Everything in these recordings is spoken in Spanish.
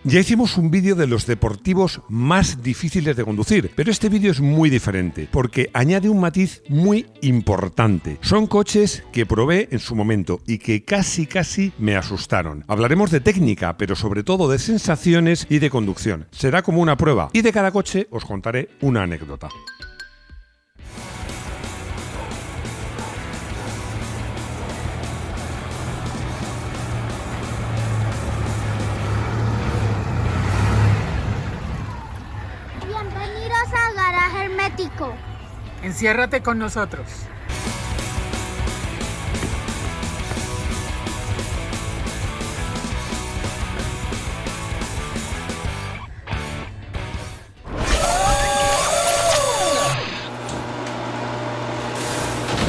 Ya hicimos un vídeo de los deportivos más difíciles de conducir, pero este vídeo es muy diferente porque añade un matiz muy importante. Son coches que probé en su momento y que casi me asustaron. Hablaremos de técnica, pero sobre todo de sensaciones y de conducción. Será como una prueba y de cada coche os contaré una anécdota. Bienvenidos al garaje hermético. Enciérrate con nosotros.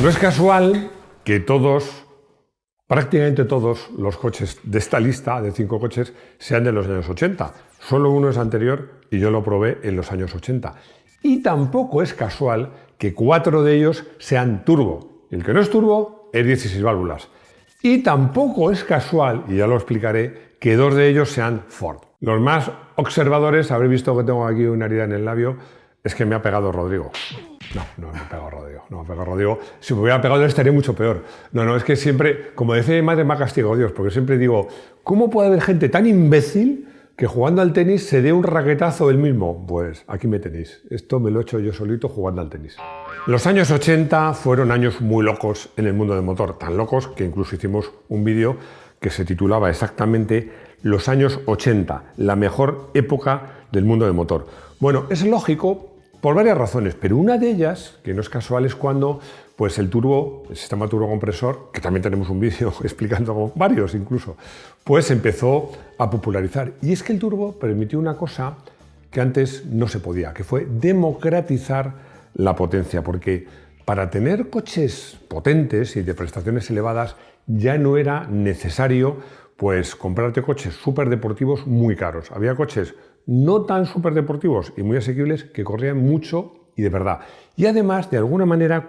No es casual que prácticamente todos los coches de esta lista de 5 coches sean de los años 80. Solo uno es anterior y yo lo probé en los años 80. Y tampoco es casual que 4 de ellos sean turbo. Y el que no es turbo es 16 válvulas. Y tampoco es casual, y ya lo explicaré, que 2 de ellos sean Ford. Los más observadores habréis visto que tengo aquí una herida en el labio. Es que me ha pegado Rodrigo. No me ha pegado Rodrigo. Si me hubiera pegado él estaría mucho peor. No, es que siempre, como decía mi madre, me ha castigado Dios, porque siempre digo, ¿cómo puede haber gente tan imbécil que jugando al tenis se dé un raquetazo él mismo? Pues aquí me tenéis. Esto me lo he hecho yo solito jugando al tenis. Los años 80 fueron años muy locos en el mundo del motor, tan locos que incluso hicimos un vídeo que se titulaba exactamente Los años 80, la mejor época del mundo del motor. Bueno, es lógico por varias razones, pero una de ellas, que no es casual, es cuando pues el sistema turbocompresor, que también tenemos un vídeo explicando varios incluso, pues empezó a popularizar. Y es que el turbo permitió una cosa que antes no se podía, que fue democratizar la potencia, porque para tener coches potentes y de prestaciones elevadas ya no era necesario pues comprarte coches súper deportivos muy caros. Había coches no tan súper deportivos y muy asequibles que corrían mucho y de verdad. Y además, de alguna manera,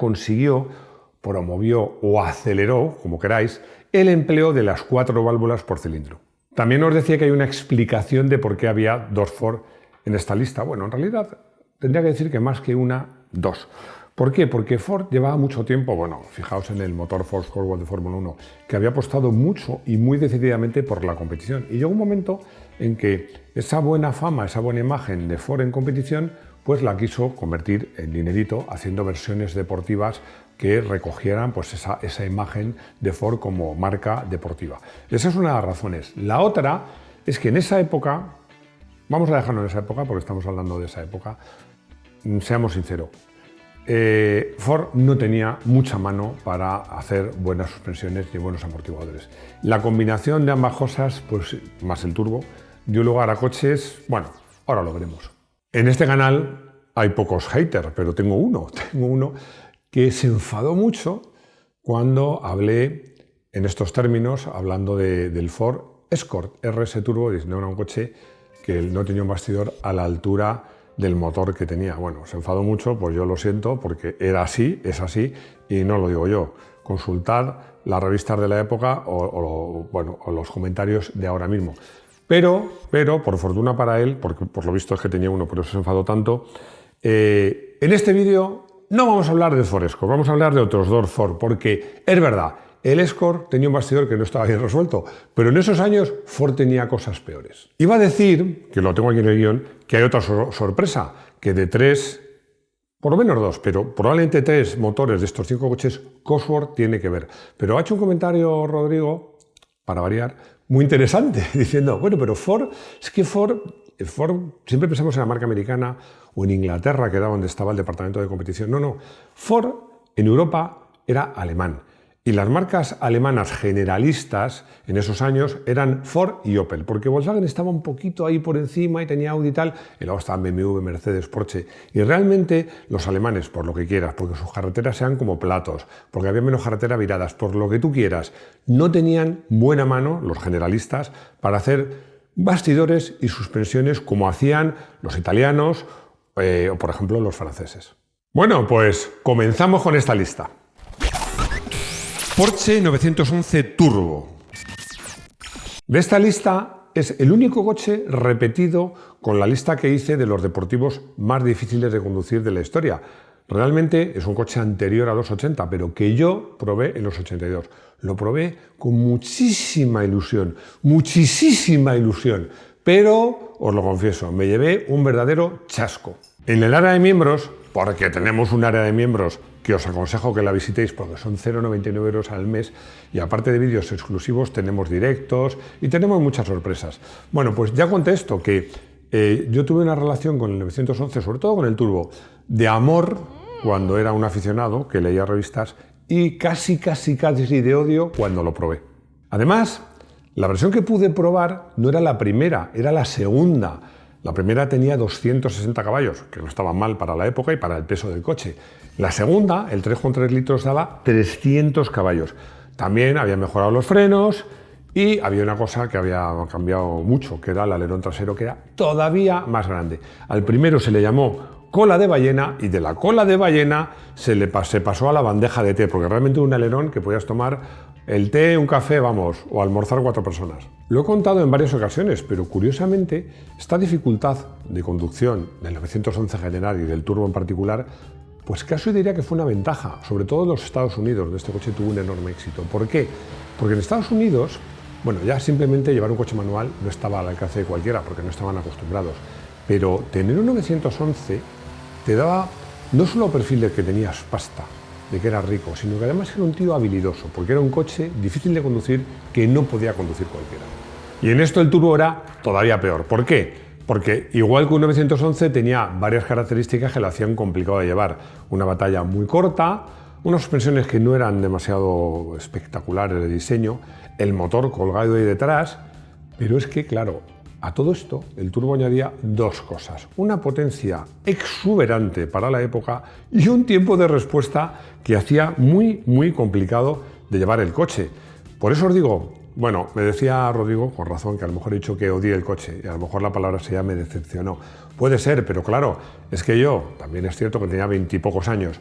promovió o aceleró, como queráis, el empleo de las 4 válvulas por cilindro. También os decía que hay una explicación de por qué había 2 Ford en esta lista. Bueno, en realidad tendría que decir que más que una, 2. ¿Por qué? Porque Ford llevaba mucho tiempo, fijaos en el motor Ford Escort de Fórmula 1, que había apostado mucho y muy decididamente por la competición. Y llegó un momento en que esa buena fama, esa buena imagen de Ford en competición, pues la quiso convertir en dinerito, haciendo versiones deportivas que recogieran pues esa imagen de Ford como marca deportiva. Esa es una de las razones. La otra es que en esa época, vamos a dejarlo en esa época porque estamos hablando de esa época, seamos sinceros, Ford no tenía mucha mano para hacer buenas suspensiones y buenos amortiguadores. La combinación de ambas cosas, pues más el turbo, dio lugar a coches, ahora lo veremos. En este canal hay pocos haters, pero tengo uno que se enfadó mucho cuando hablé en estos términos, hablando del Ford Escort RS Turbo, diciendo que era un coche que no tenía un bastidor a la altura del motor que tenía. Se enfadó mucho, pues yo lo siento, porque era así, es así, y no lo digo yo. Consultad las revistas de la época o los comentarios de ahora mismo. Pero, por fortuna para él, porque por lo visto es que tenía uno, por eso se enfadó tanto, en este vídeo no vamos a hablar del Ford Escort, vamos a hablar de otros 2 Ford, porque es verdad, el Escort tenía un bastidor que no estaba bien resuelto, pero en esos años Ford tenía cosas peores. Iba a decir, que lo tengo aquí en el guión, que hay otra sorpresa, que de 3, por lo menos 2, pero probablemente 3 motores de estos 5 coches, Cosworth tiene que ver. Pero ha hecho un comentario Rodrigo, para variar, muy interesante, diciendo, pero Ford, es que Ford, siempre pensamos en la marca americana o en Inglaterra, que era donde estaba el departamento de competición. No, Ford en Europa era alemán. Y las marcas alemanas generalistas en esos años eran Ford y Opel, porque Volkswagen estaba un poquito ahí por encima y tenía Audi y tal, y luego estaban BMW, Mercedes, Porsche. Y realmente los alemanes, por lo que quieras, porque sus carreteras sean como platos, porque había menos carreteras viradas, por lo que tú quieras, no tenían buena mano, los generalistas, para hacer bastidores y suspensiones como hacían los italianos o, por ejemplo, los franceses. Bueno, pues comenzamos con esta lista. Porsche 911 Turbo. De esta lista es el único coche repetido con la lista que hice de los deportivos más difíciles de conducir de la historia. Realmente es un coche anterior a los 80, pero que yo probé en los 82. Lo probé con muchísima ilusión, pero os lo confieso, me llevé un verdadero chasco. En el área de miembros, porque tenemos un área de miembros que os aconsejo que la visitéis porque son 0,99 euros al mes y aparte de vídeos exclusivos tenemos directos y tenemos muchas sorpresas. Bueno, pues ya conté esto, que yo tuve una relación con el 911, sobre todo con el turbo, de amor cuando era un aficionado que leía revistas y casi de odio cuando lo probé. Además, la versión que pude probar no era la primera, era la segunda. La primera tenía 260 caballos, que no estaba mal para la época y para el peso del coche. La segunda, el 3,3 litros, daba 300 caballos. También había mejorado los frenos y había una cosa que había cambiado mucho, que era el alerón trasero, que era todavía más grande. Al primero se le llamó cola de ballena y de la cola de ballena se pasó a la bandeja de té, porque realmente un alerón que podías tomar el té, un café, vamos, o almorzar 4 personas. Lo he contado en varias ocasiones, pero curiosamente esta dificultad de conducción del 911 en general y del turbo en particular, pues casi diría que fue una ventaja, sobre todo en los Estados Unidos, donde este coche tuvo un enorme éxito. ¿Por qué? Porque en Estados Unidos, bueno, ya simplemente llevar un coche manual no estaba al alcance de cualquiera, porque no estaban acostumbrados. Pero tener un 911 te daba no solo perfil de que tenías pasta, de que era rico, sino que además era un tío habilidoso, porque era un coche difícil de conducir que no podía conducir cualquiera. Y en esto el turbo era todavía peor. ¿Por qué? Porque igual que un 911 tenía varias características que lo hacían complicado de llevar. Una batalla muy corta, unas suspensiones que no eran demasiado espectaculares de diseño, el motor colgado ahí detrás, pero es que, claro, a todo esto el turbo añadía dos cosas: una potencia exuberante para la época y un tiempo de respuesta que hacía muy complicado de llevar el coche. Por eso os digo, bueno, me decía Rodrigo, con razón, que a lo mejor he dicho que odié el coche y a lo mejor la palabra ya me decepcionó. Puede ser, pero claro, es que yo, también es cierto que tenía 20 y pocos años,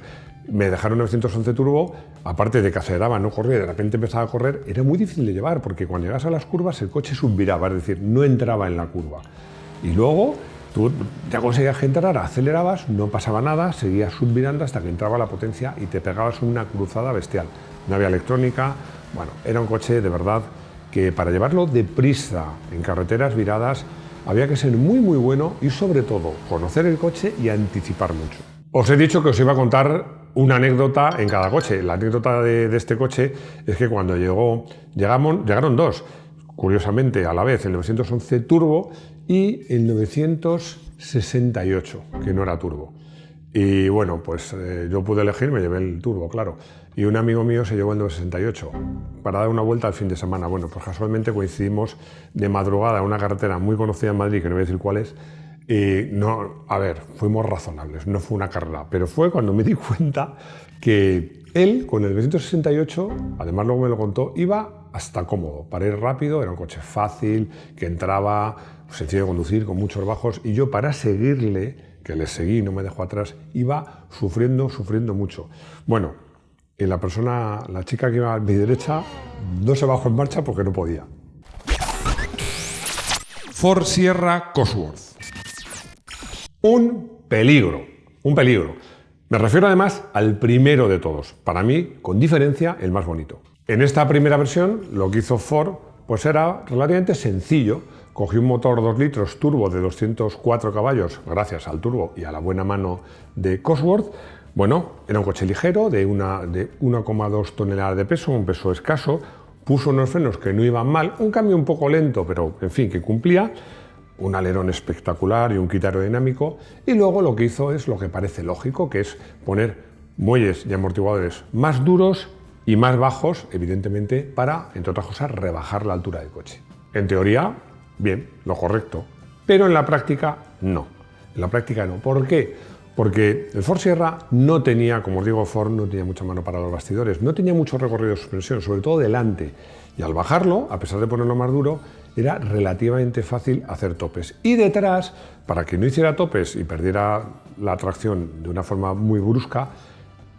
me dejaron 911 turbo, aparte de que aceleraba, no corría, de repente empezaba a correr, era muy difícil de llevar porque cuando llegas a las curvas el coche subviraba, es decir, no entraba en la curva. Y luego tú ya conseguías entrar, acelerabas, no pasaba nada, seguías subvirando hasta que entraba la potencia y te pegabas una cruzada bestial. No había electrónica, bueno, era un coche de verdad que para llevarlo deprisa en carreteras viradas había que ser muy bueno y sobre todo conocer el coche y anticipar mucho. Os he dicho que os iba a contar una anécdota en cada coche. La anécdota de este coche es que cuando llegaron dos, curiosamente a la vez, el 911 turbo y el 968, que no era turbo. Y bueno, pues yo pude elegir, me llevé el turbo, claro. Y un amigo mío se llevó el 968 para dar una vuelta al fin de semana. Bueno, pues casualmente coincidimos de madrugada en una carretera muy conocida en Madrid, que no voy a decir cuál es. Y no, a ver, fuimos razonables, no fue una carrera, pero fue cuando me di cuenta que él, con el 968, además luego me lo contó, iba hasta cómodo, para ir rápido, era un coche fácil, que entraba, sencillo de conducir, con muchos bajos, y yo para seguirle, que le seguí, no me dejó atrás, iba sufriendo mucho. Bueno, y la chica que iba a mi derecha, no se bajó en marcha porque no podía. Ford Sierra Cosworth. Un peligro. Me refiero además al primero de todos. Para mí, con diferencia, el más bonito. En esta primera versión, lo que hizo Ford pues era relativamente sencillo. Cogió un motor 2 litros turbo de 204 caballos, gracias al turbo y a la buena mano de Cosworth. Bueno, era un coche ligero, de 1,2 toneladas de peso, un peso escaso. Puso unos frenos que no iban mal, un cambio un poco lento, pero en fin, que cumplía. Un alerón espectacular y un kit aerodinámico, y luego lo que hizo es lo que parece lógico, que es poner muelles y amortiguadores más duros y más bajos, evidentemente, para, entre otras cosas, rebajar la altura del coche. En teoría, bien, lo correcto, pero en la práctica no. En la práctica no. ¿Por qué? Porque el Ford Sierra no tenía, como os digo, Ford no tenía mucha mano para los bastidores, no tenía mucho recorrido de suspensión, sobre todo delante, y al bajarlo, a pesar de ponerlo más duro, era relativamente fácil hacer topes. Y detrás, para que no hiciera topes y perdiera la tracción de una forma muy brusca,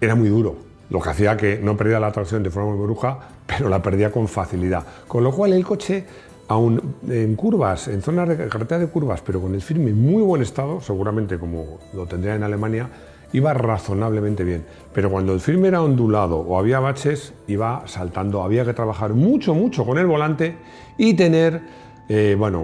era muy duro. Lo que hacía que no perdiera la tracción de forma muy brusca, pero la perdía con facilidad. Con lo cual el coche aún en curvas, en zonas de carretera de curvas, pero con el firme en muy buen estado, seguramente como lo tendría en Alemania, iba razonablemente bien. Pero cuando el firme era ondulado o había baches, iba saltando. Había que trabajar mucho con el volante y tener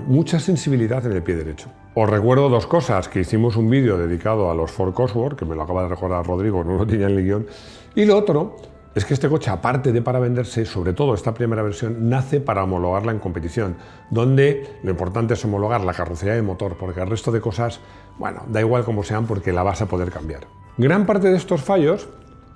mucha sensibilidad en el pie derecho. Os recuerdo dos cosas, que hicimos un vídeo dedicado a los Ford Cosworth, que me lo acaba de recordar Rodrigo, no lo tenía en el guión, y lo otro es que este coche, aparte de para venderse, sobre todo esta primera versión, nace para homologarla en competición, donde lo importante es homologar la carrocería de motor, porque el resto de cosas, bueno, da igual como sean porque la vas a poder cambiar. Gran parte de estos fallos,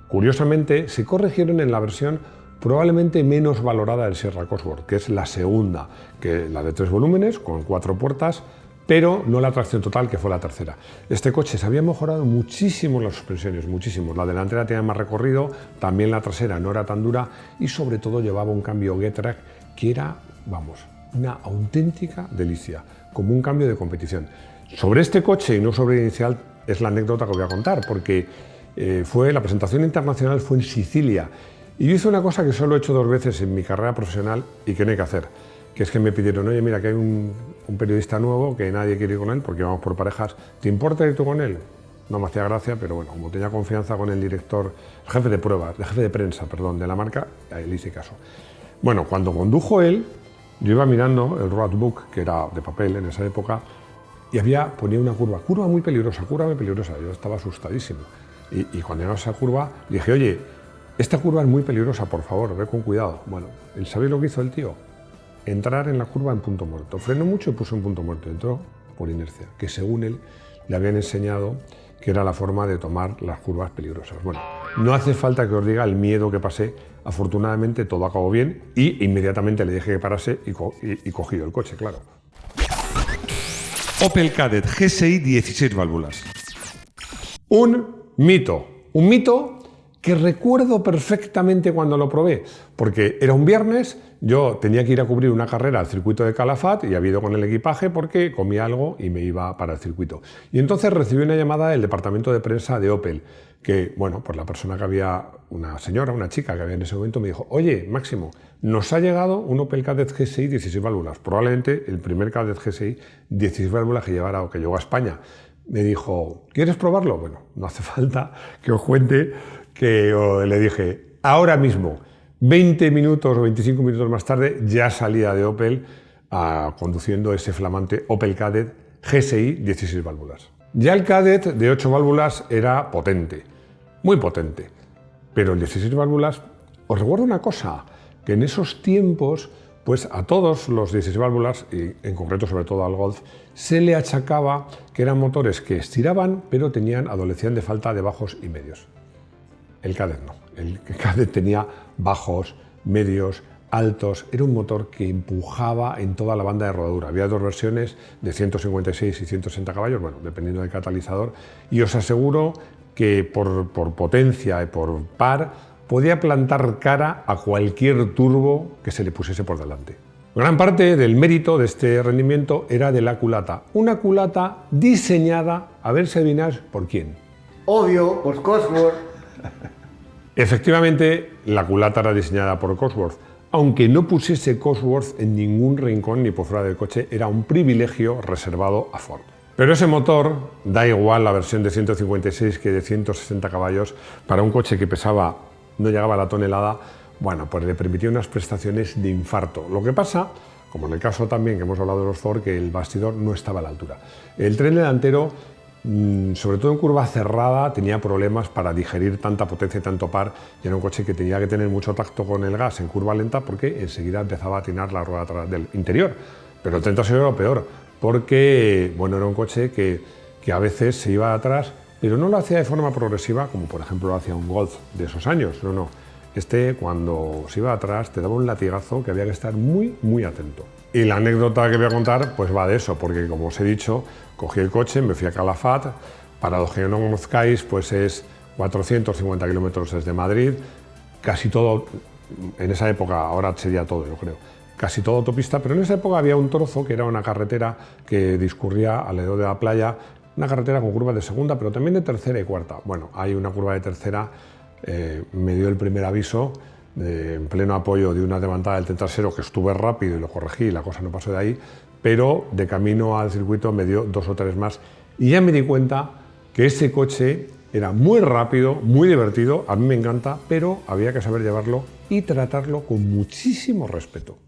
curiosamente, se corrigieron en la versión probablemente menos valorada del Sierra Cosworth, que es la segunda, que la de 3 volúmenes, con 4 puertas, pero no la tracción total, que fue la tercera. Este coche se había mejorado muchísimo las suspensiones, muchísimo. La delantera tenía más recorrido, también la trasera no era tan dura y sobre todo llevaba un cambio Getrack que era, vamos, una auténtica delicia, como un cambio de competición. Sobre este coche y no sobre el inicial es la anécdota que voy a contar, porque la presentación internacional fue en Sicilia y yo hice una cosa que solo he hecho 2 veces en mi carrera profesional y que no hay que hacer, que es que me pidieron, oye, mira, que hay un periodista nuevo que nadie quiere ir con él porque vamos por parejas, ¿te importa ir tú con él? No me hacía gracia, pero bueno, como tenía confianza con el director, el jefe de pruebas, el jefe de prensa, perdón, de la marca, a él hice caso. Bueno, cuando condujo él, yo iba mirando el roadbook, que era de papel en esa época, y ponía una curva muy peligrosa, yo estaba asustadísimo. Y cuando llegaba a esa curva, le dije, oye, esta curva es muy peligrosa, por favor, ve con cuidado. Bueno, ¿sabéis lo que hizo el tío? Entrar en la curva en punto muerto. Frenó mucho y puso en punto muerto. Entró por inercia, que según él le habían enseñado que era la forma de tomar las curvas peligrosas. Bueno, no hace falta que os diga el miedo que pasé. Afortunadamente todo acabó bien y inmediatamente le dije que parase y cogí el coche, claro. Opel Kadett GSI 16 válvulas. Un mito que recuerdo perfectamente cuando lo probé, porque era un viernes, yo tenía que ir a cubrir una carrera al circuito de Calafat y había ido con el equipaje porque comía algo y me iba para el circuito. Y entonces recibí una llamada del departamento de prensa de Opel, que, bueno, pues la persona que había, una chica que había en ese momento, me dijo, oye, Máximo, nos ha llegado un Opel Kadett GSI 16 válvulas, probablemente el primer Kadett GSI 16 válvulas que llegó a España. Me dijo, ¿quieres probarlo? Bueno, no hace falta que os cuente que le dije, ahora mismo, 20 minutos o 25 minutos más tarde, ya salía de Opel conduciendo ese flamante Opel Kadett GSI 16 válvulas. Ya el Kadett de 8 válvulas era potente, muy potente, pero el 16 válvulas, os recuerdo una cosa, que en esos tiempos, pues a todos los 16 válvulas, y en concreto sobre todo al Golf, se le achacaba que eran motores que estiraban, pero adolecían de falta de bajos y medios. El Kadett no, el Kadett tenía bajos, medios, altos, era un motor que empujaba en toda la banda de rodadura. Había 2 versiones de 156 y 160 caballos, bueno, dependiendo del catalizador, y os aseguro que por potencia y por par podía plantar cara a cualquier turbo que se le pusiese por delante. Gran parte del mérito de este rendimiento era de la culata, una culata diseñada, a ver si adivináis por quién. Obvio, por Cosworth. Efectivamente, la culata era diseñada por Cosworth, aunque no pusiese Cosworth en ningún rincón ni por fuera del coche, era un privilegio reservado a Ford. Pero ese motor, da igual la versión de 156 que de 160 caballos, para un coche que no llegaba a la tonelada, bueno, pues le permitía unas prestaciones de infarto. Lo que pasa, como en el caso también que hemos hablado de los Ford, que el bastidor no estaba a la altura. El tren delantero, sobre todo en curva cerrada, tenía problemas para digerir tanta potencia y tanto par, y era un coche que tenía que tener mucho tacto con el gas en curva lenta porque enseguida empezaba a atinar la rueda atrás del interior. Pero el tren trasero era peor, porque bueno, era un coche que a veces se iba atrás, pero no lo hacía de forma progresiva, como por ejemplo lo hacía un Golf de esos años, no. Cuando se iba atrás te daba un latigazo que había que estar muy atento. Y la anécdota que voy a contar pues va de eso, porque como os he dicho, cogí el coche, me fui a Calafat, para los que no conozcáis, pues es 450 kilómetros desde Madrid, casi todo, en esa época, ahora sería todo, yo creo, casi todo autopista, pero en esa época había un trozo que era una carretera que discurría alrededor de la playa, una carretera con curvas de segunda, pero también de tercera y cuarta. Bueno, hay una curva de tercera, me dio el primer aviso en pleno apoyo de una levantada del tren trasero, que estuve rápido y lo corregí y la cosa no pasó de ahí, pero de camino al circuito me dio 2 o 3 más y ya me di cuenta que ese coche era muy rápido, muy divertido, a mí me encanta, pero había que saber llevarlo y tratarlo con muchísimo respeto.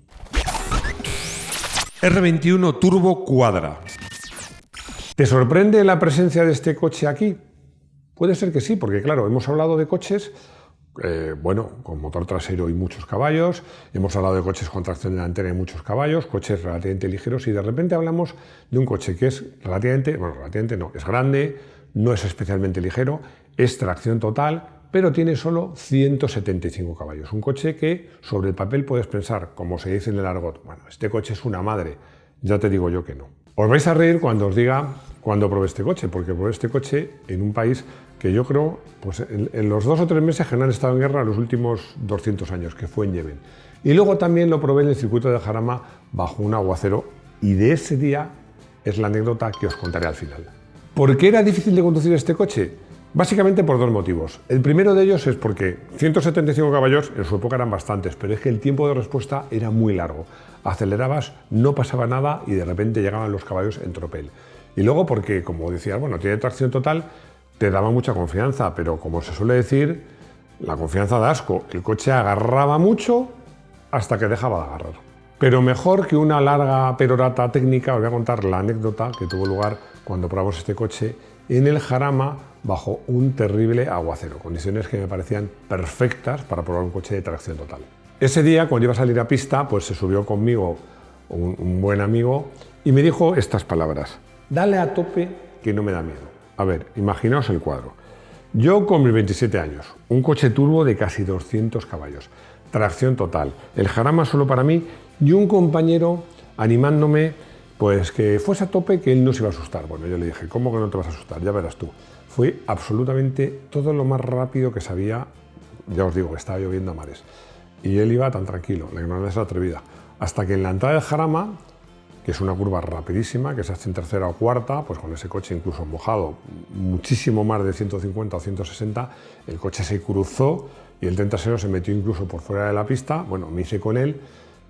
R21 Turbo Quadra. ¿Te sorprende la presencia de este coche aquí? Puede ser que sí, porque claro, hemos hablado de coches con motor trasero y muchos caballos, hemos hablado de coches con tracción delantera y muchos caballos, coches relativamente ligeros, y de repente hablamos de un coche que es es grande, no es especialmente ligero, es tracción total, pero tiene solo 175 caballos. Un coche que sobre el papel puedes pensar, como se dice en el argot, bueno, este coche es una madre, ya te digo yo que no. Os vais a reír cuando os diga cuándo probé este coche, porque probé este coche en un país que yo creo, pues en los 2 o 3 meses que no han estado en guerra los últimos 200 años, que fue en Yemen. Y luego también lo probé en el circuito de Jarama bajo un aguacero, y de ese día es la anécdota que os contaré al final. ¿Por qué era difícil de conducir este coche? Básicamente por 2 motivos. El primero de ellos es porque 175 caballos en su época eran bastantes, pero es que el tiempo de respuesta era muy largo. Acelerabas, no pasaba nada y de repente llegaban los caballos en tropel. Y luego porque, como decías, bueno, tiene tracción total, te daba mucha confianza, pero como se suele decir, la confianza da asco. El coche agarraba mucho hasta que dejaba de agarrar. Pero mejor que una larga perorata técnica, os voy a contar la anécdota que tuvo lugar cuando probamos este coche en el Jarama bajo un terrible aguacero, condiciones que me parecían perfectas para probar un coche de tracción total. Ese día, cuando iba a salir a pista, pues se subió conmigo un buen amigo y me dijo estas palabras: dale a tope que no me da miedo. A ver, imaginaos el cuadro. Yo con mis 27 años, un coche turbo de casi 200 caballos, tracción total, el Jarama solo para mí y un compañero animándome pues que fuese a tope, que él no se iba a asustar. Bueno, yo le dije, ¿cómo que no te vas a asustar? Ya verás tú. Fue absolutamente todo lo más rápido que sabía. Ya os digo, que estaba lloviendo a mares. Y él iba tan tranquilo, la ignorancia atrevida. Hasta que en la entrada del Jarama, que es una curva rapidísima, que se hace en tercera o cuarta, pues con ese coche incluso mojado, muchísimo más de 150 o 160, el coche se cruzó y el tren trasero se metió incluso por fuera de la pista. Bueno, me hice con él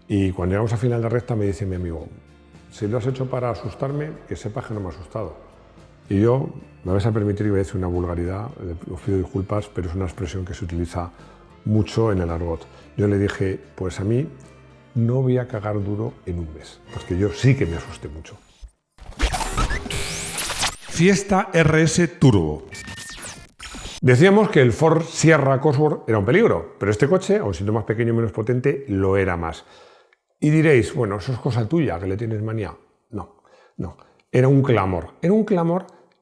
y cuando llegamos a final de recta me dice mi amigo: si lo has hecho para asustarme, que sepas que no me ha asustado. Y yo, me vais a permitir, y voy a decir una vulgaridad, os pido disculpas, pero es una expresión que se utiliza mucho en el argot. Yo le dije, pues a mí no voy a cagar duro en un mes, porque yo sí que me asusté mucho. Fiesta RS Turbo. Decíamos que el Ford Sierra Cosworth era un peligro, pero este coche, aun siendo más pequeño y menos potente, lo era más. Y diréis, bueno, eso es cosa tuya, que le tienes manía. No. Era un clamor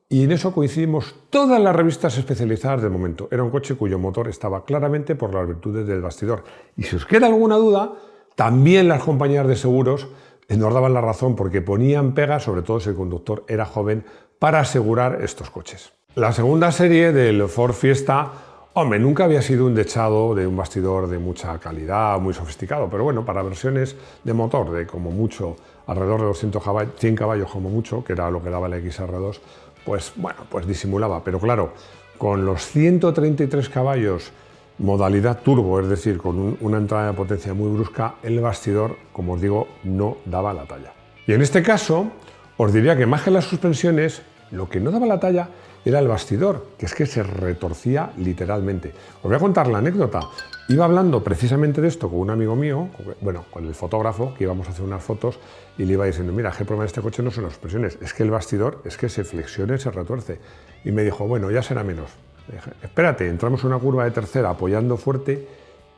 y en eso coincidimos todas las revistas especializadas del momento. Era un coche cuyo motor estaba claramente por las virtudes del bastidor. Y si os queda alguna duda, también las compañías de seguros nos daban la razón porque ponían pegas, sobre todo si el conductor era joven, para asegurar estos coches. La segunda serie del Ford Fiesta, hombre, nunca había sido un dechado de un bastidor de mucha calidad, muy sofisticado, pero bueno, para versiones de motor de como mucho, alrededor de 100 caballos como mucho, que era lo que daba el XR2, pues bueno, pues disimulaba. Pero claro, con los 133 caballos, modalidad turbo, es decir, con una entrada de potencia muy brusca, el bastidor, como os digo, no daba la talla. Y en este caso, os diría que más que las suspensiones, lo que no daba la talla era el bastidor, que es que se retorcía literalmente. Os voy a contar la anécdota. Iba hablando precisamente de esto con un amigo mío, bueno, con el fotógrafo, que íbamos a hacer unas fotos, y le iba diciendo, mira, el problema de este coche no son las suspensiones, es que el bastidor es que se flexiona y se retuerce. Y me dijo, bueno, ya será menos. Le dije, espérate, entramos en una curva de tercera apoyando fuerte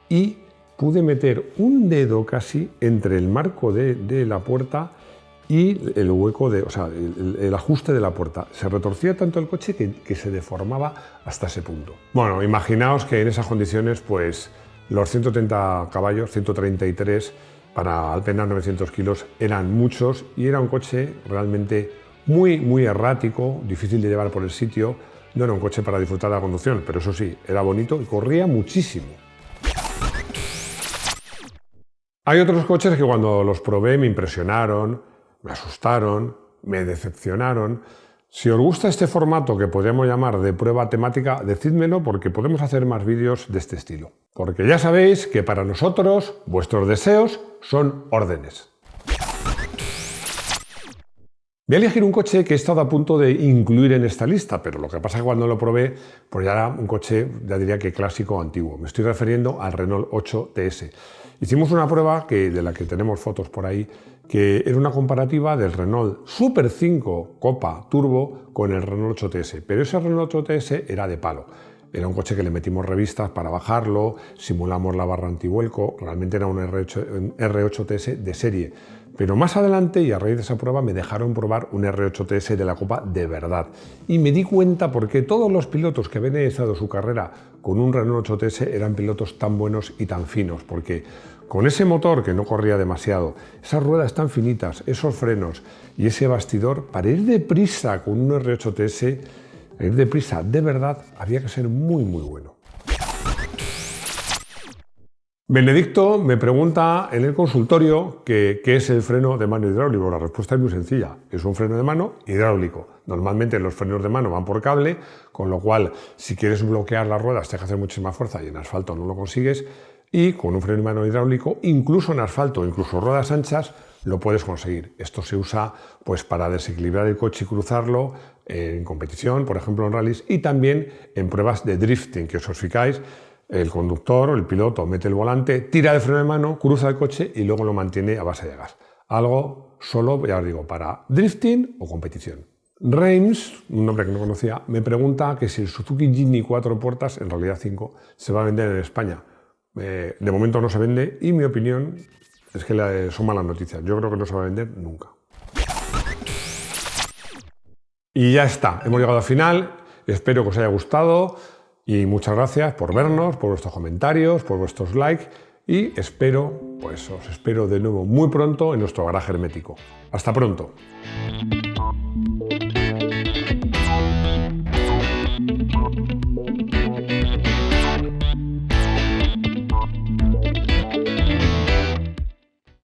y pude meter un dedo casi entre el marco de la puerta y el hueco, el ajuste de la puerta. Se retorcía tanto el coche que se deformaba hasta ese punto. Bueno, imaginaos que en esas condiciones, pues los 130 caballos, 133, para Alpena 900 kilos, eran muchos y era un coche realmente muy errático, difícil de llevar por el sitio. No era un coche para disfrutar de la conducción, pero eso sí, era bonito y corría muchísimo. Hay otros coches que cuando los probé me impresionaron, me asustaron, me decepcionaron. Si os gusta este formato que podríamos llamar de prueba temática, decídmelo porque podemos hacer más vídeos de este estilo. Porque ya sabéis que para nosotros vuestros deseos son órdenes. Voy a elegir un coche que he estado a punto de incluir en esta lista, pero lo que pasa es que cuando lo probé, pues ya era un coche, ya diría que clásico o antiguo. Me estoy refiriendo al Renault 8 TS. Hicimos una prueba de la que tenemos fotos por ahí, que era una comparativa del Renault Super 5 Copa Turbo con el Renault 8 TS, pero ese Renault 8 TS era de palo. Era un coche que le metimos revistas para bajarlo, simulamos la barra antivuelco, realmente era un R8 TS de serie. Pero más adelante, y a raíz de esa prueba, me dejaron probar un R8 TS de la Copa de verdad. Y me di cuenta por qué todos los pilotos que habían iniciado su carrera con un Renault 8 TS eran pilotos tan buenos y tan finos, porque con ese motor que no corría demasiado, esas ruedas tan finitas, esos frenos y ese bastidor, para ir deprisa con un R8 TS, ir deprisa de verdad, había que ser muy bueno. Benedicto me pregunta en el consultorio qué es el freno de mano hidráulico. La respuesta es muy sencilla, es un freno de mano hidráulico. Normalmente los frenos de mano van por cable, con lo cual si quieres bloquear las ruedas tienes que hacer muchísima fuerza y en asfalto no lo consigues. Y con un freno de mano hidráulico, incluso en asfalto, incluso ruedas anchas, lo puedes conseguir. Esto se usa pues, para desequilibrar el coche y cruzarlo en competición, por ejemplo en rallies, y también en pruebas de drifting, que os fijáis, el conductor o el piloto mete el volante, tira el freno de mano, cruza el coche y luego lo mantiene a base de gas. Algo solo, ya os digo, para drifting o competición. Reims, un nombre que no conocía, me pregunta que si el Suzuki Jimny 4 puertas, en realidad 5, se va a vender en España. De momento no se vende y mi opinión es que son malas noticias. Yo creo que no se va a vender nunca. Y ya está, hemos llegado al final. Espero que os haya gustado y muchas gracias por vernos, por vuestros comentarios, por vuestros likes y os espero de nuevo muy pronto en nuestro garaje hermético. Hasta pronto.